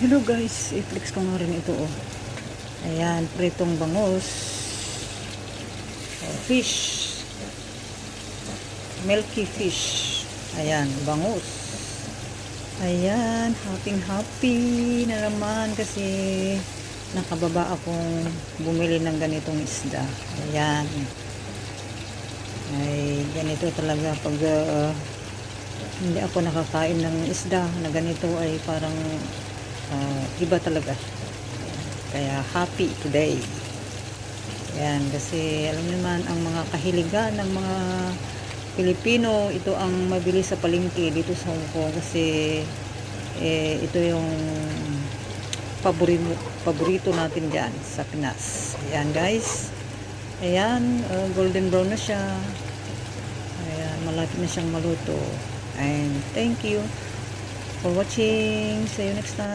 Hello guys, i-flex ko nga rin ito oh. Ayan, pritong bangus. Oh, fish. Milky fish. Ayan, bangus. Ayan, happy na naman kasi nakababa akong bumili ng ganitong isda. Ayan. Ay, ganito talaga pag hindi ako nakakain ng isda na ganito ay parang iba talaga. Kaya happy today. Ayan, kasi alam naman ang mga kahiligan ng mga Pilipino, ito ang mabili sa palengke dito sa Hong Kong kasi ito yung paborito natin dyan sa Pinas. Ayan guys. Ayan, golden brown na siya. Ayan, malapit na siyang maluto. And thank you for watching. See you next time.